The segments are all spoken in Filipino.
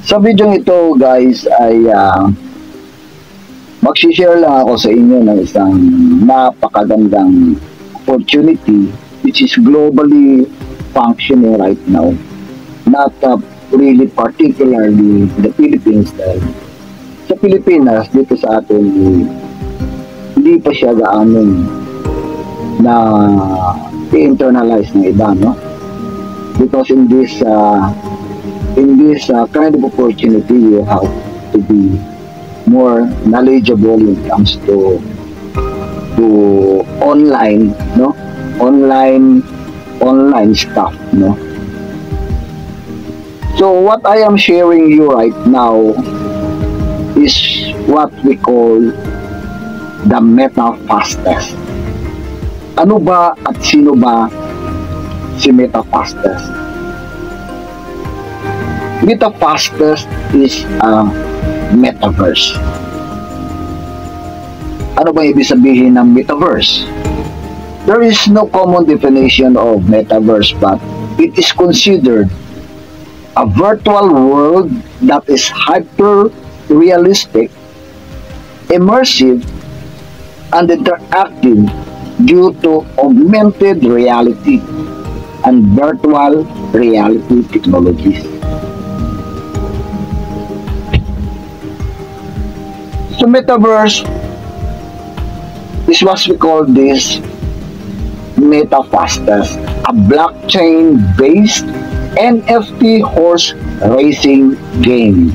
Sa video ito guys ay mag-share lang ako sa inyo ng isang napakagandang opportunity which is globally functioning right now. Not really particularly the Philippines dahil sa Pilipinas dito sa atin hindi pa siya gaano na i-internalize ng iba, no? Because in this kind of opportunity, you have to be more knowledgeable when it comes to online, no? Online stuff, no? So what I am sharing you right now is what we call the MetaFast test. Ano ba at sino ba si MetaFast test? MetaFast test is a metaverse. Ano ba ibig sabihin ng metaverse? There is no common definition of metaverse, but it is considered a virtual world that is hyper-realistic, immersive, and interactive due to augmented reality and virtual reality technologies. So metaverse is what we call this MetaFast test, a blockchain-based NFT horse racing game.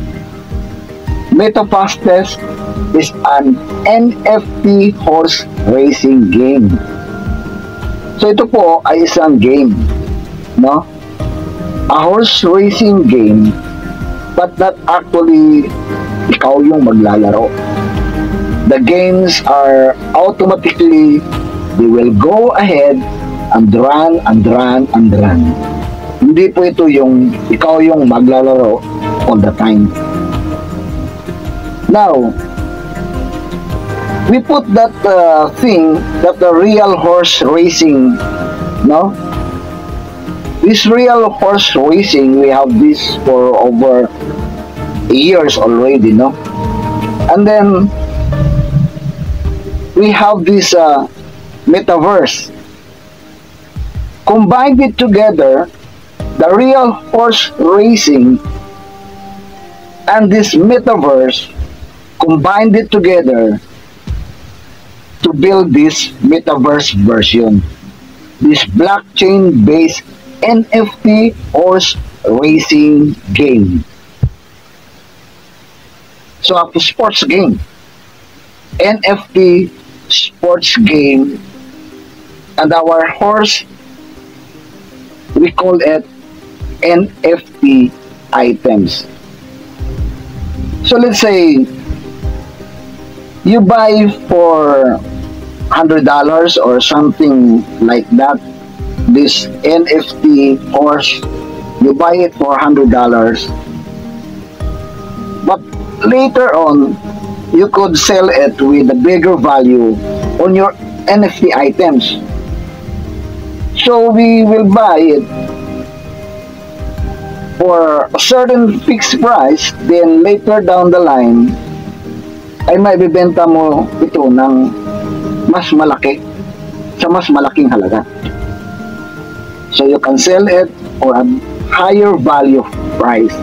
MetaFast test is an NFT horse racing game. So ito po ay isang game, no? A horse racing game, but not actually ikaw yung maglalaro. The games are automatically, they will go ahead and run and run and run. Hindi po ito yung ikaw yung maglalaro all the time. Now, we put that thing, that the real horse racing, no? This real horse racing, we have this for over years already, no? And then, we have this metaverse. Combined it together, the real horse racing and this metaverse, combined it together to build this metaverse version, this blockchain-based NFT horse racing game. So a sports game, NFT sports game, and our horse, we call it NFT items. So let's say you buy for $100 or something like that, this NFT horse, you buy it for $100, but later on you could sell it with a bigger value on your NFT items. So we will buy it for a certain fixed price, then later down the line ay maibibenta mo ito ng mas malaki sa mas malaking halaga. So you can sell it for a higher value price.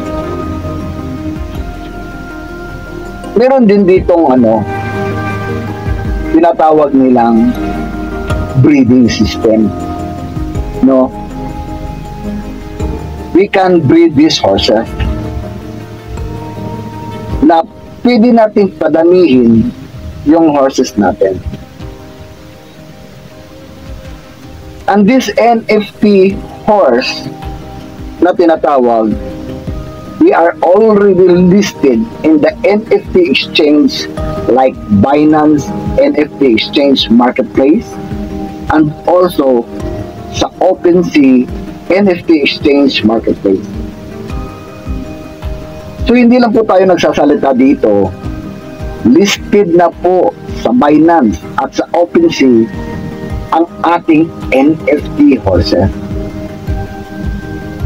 Meron din ditong tinatawag nilang breeding system, no? We can breed these horses na pwede natin padamihin yung horses natin. And this NFT horse na tinatawag, we are already listed in the NFT exchange like Binance NFT Exchange Marketplace and also sa OpenSea NFT Exchange Marketplace. So hindi lang po tayo nagsasalita dito, listed na po sa Binance at sa OpenSea ang ating NFT horses.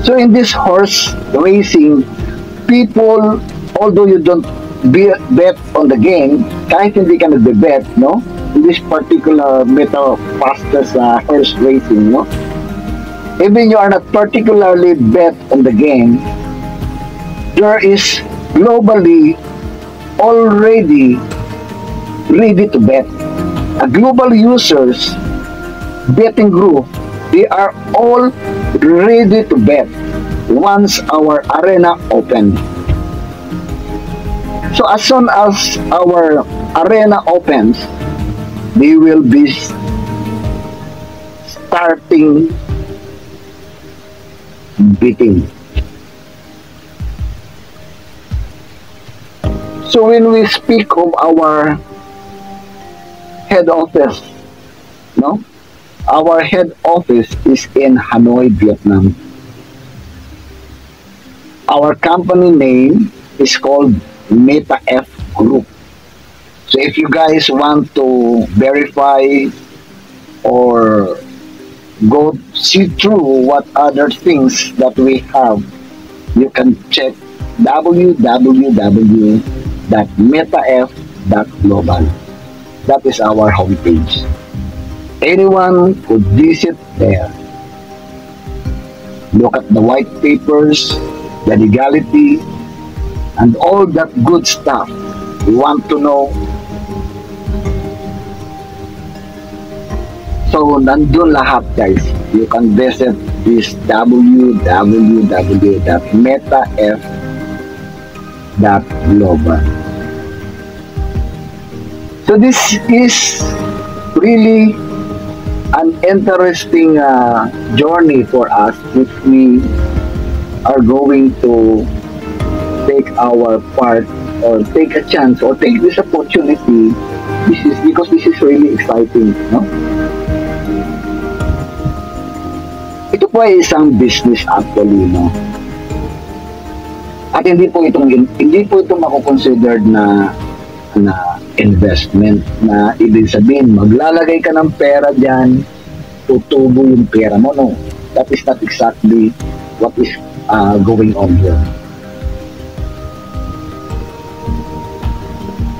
So in this horse racing people, although you don't bet on the game, kahit hindi ka nagbe-bet, no? In this particular meta fastest horse racing, no? Even you are not particularly bet on the game, there is globally already ready to bet. A global users betting group, they are all ready to bet once our arena open. So as soon as our arena opens, they will be starting betting. So when we speak of our head office, no? Our head office is in Hanoi, Vietnam. Our company name is called MetaF Group. So if you guys want to verify or go see through what other things that we have, you can check www.metaf.global. That is our homepage. Anyone could visit there. Look at the white papers, the legality, and all that good stuff you want to know. So, nandun lahat, guys. You can visit this www.metaf.global. So, this is really an interesting journey for us if we are going to take our part or take a chance or take this opportunity. This is because this is really exciting, no? Ito po ay isang business actually, no? At hindi po ito mako-considered na investment, na ibig sabihin maglalagay ka ng pera diyan, tutubo yung pera mo, no? That is not exactly what is going on here.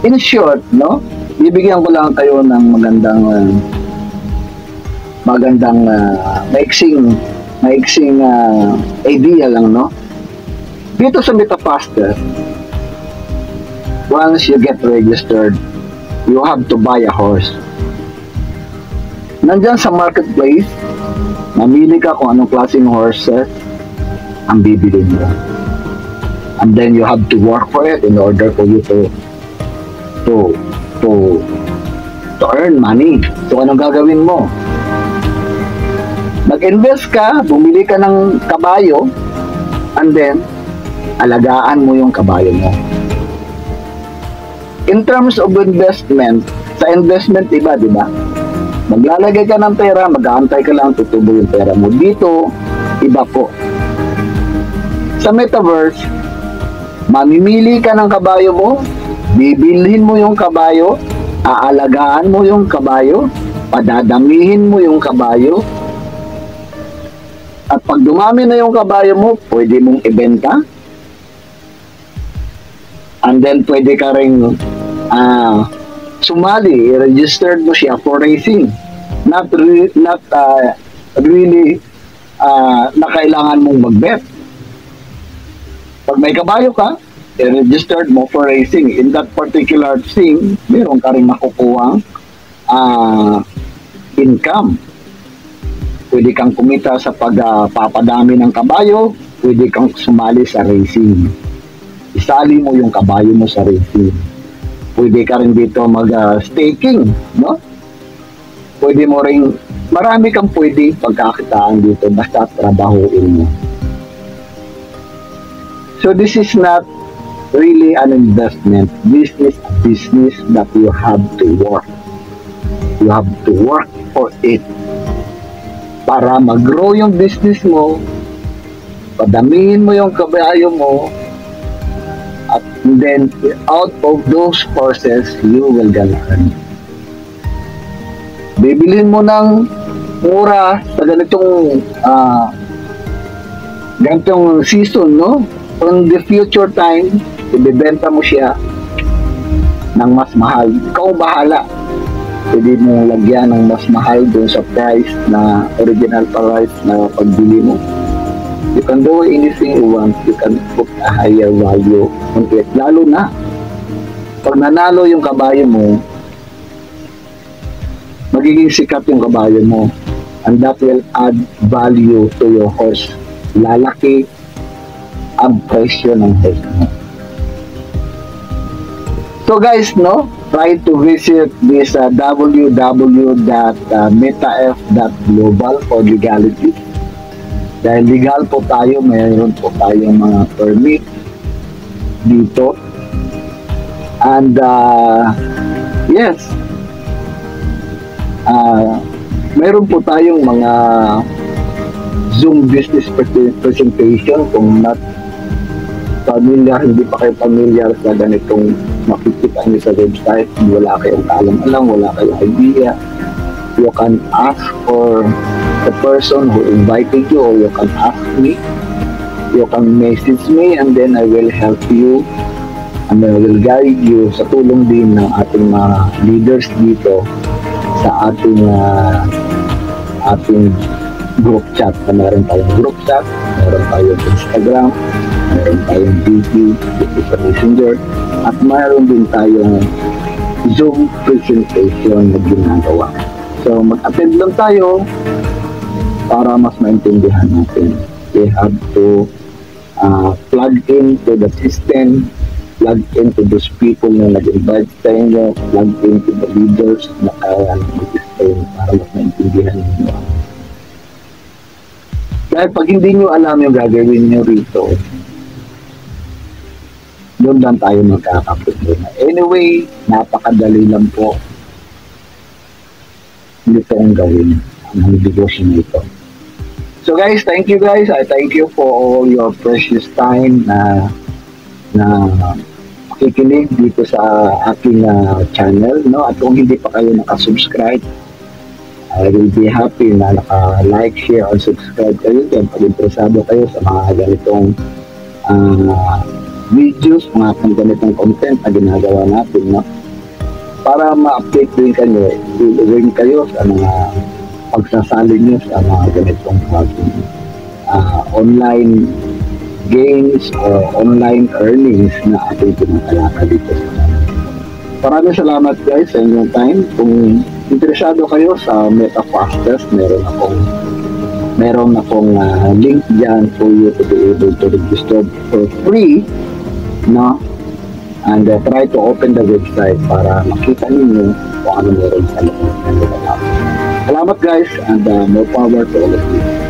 In short, no? Bibigyan ko lang kayo ng maiksing idea lang, no? Dito sa MetaFaster, once you get registered, you have to buy a horse. Nandyan sa marketplace, mamili ka kung anong klaseng horses ang bibili mo. And then you have to work for it in order for you to earn money. So anong gagawin mo? Mag-invest ka, bumili ka ng kabayo, and then alagaan mo yung kabayo mo. In terms of investment, sa investment iba, di ba? Maglalagay ka ng pera, mag-aantay ka lang, tutubo yung pera mo. Dito, iba po. Sa Metaverse, mamimili ka ng kabayo mo, bibilhin mo yung kabayo, aalagaan mo yung kabayo, padadamihin mo yung kabayo, at pag dumami na yung kabayo mo, pwede mong ibenta, and then pwede ka rin sumali, registered mo siya for racing. Not really na kailangan mong mag-bet. Pag may kabayo ka, registered mo for racing. In that particular thing, meron ka rin makukuhang income. Pwede kang kumita sa pagpapadami ng kabayo, pwede kang sumali sa racing. Isali mo yung kabayo mo sa racing. Pwede ka rin dito mag-staking, no? Pwede mo rin, marami kang pwede pagkakitaan dito basta trabahuin mo. So this is not really an investment. This is a business that you have to work. You have to work for it. Para mag-grow yung business mo, padamihin mo yung kabayo mo, at then out of those horses, you will earn. Bibilhin mo ng mura sa ganitong season, no? On the future time, ibibenta mo siya ng mas mahal. Ikaw bahala. Pwede mo lagyan ng mas mahal doon sa price na original price na pagbili mo. You can do anything you want. You can put a higher value on it. Lalo na, pag nanalo yung kabayo mo, magiging sikat yung kabayo mo. And that will add value to your horse. Lalaki ang presyo ng horse mo. So guys, no, try to visit this www.metaf.global for legality. Dahil legal po tayo, mayroon po tayong mga permit dito. And yes, mayroon po tayong mga Zoom business presentation. Kung not familiar, hindi pa kayo familiar sa ganitong makikita nyo sa website, wala kayong alam-alam, wala kayong idea, you can ask for the person who invited you, or you can ask me, you can message me, and then I will help you and I will guide you sa tulong din ng ating mga leaders dito sa ating group chat. Meron tayong group chat, meron tayong Instagram, meron tayong GP, sa Messenger, at mayroon din tayong Zoom presentation na ginagawa. So, mag-attend lang tayo para mas maintindihan natin. We have to plug into the system, plug into those people na nag-invite sa inyo, plug into the leaders na kaya nag-explain para mas maintindihan ninyo. Kaya pag hindi nyo alam yung gagawin nyo rito, doon lang tayo magkakaproblema. Anyway, napakadali lang po dito ang gawin ang negosyo nito. So guys, thank you guys. I thank you for all your precious time na makikinig dito sa aking channel, no? At kung hindi pa kayo nakasubscribe, I will be happy na naka-like, share, and subscribe kayo din pag interesado kayo sa mga ganitong videos, mga ganitong content na ginagawa natin, no? Para ma-update din kayo sa mga pagsasali nyo sa mga ganitong online games o online earnings na ating tinatalaka dito sa kanila. Maraming salamat guys sa inyong time. Kung interesado kayo sa MetaFastest, meron akong link dyan for you to be able to register for free, no? And try to open the website para makita ninyo kung ano meron sa loob. Salamat guys, and more power to all of you.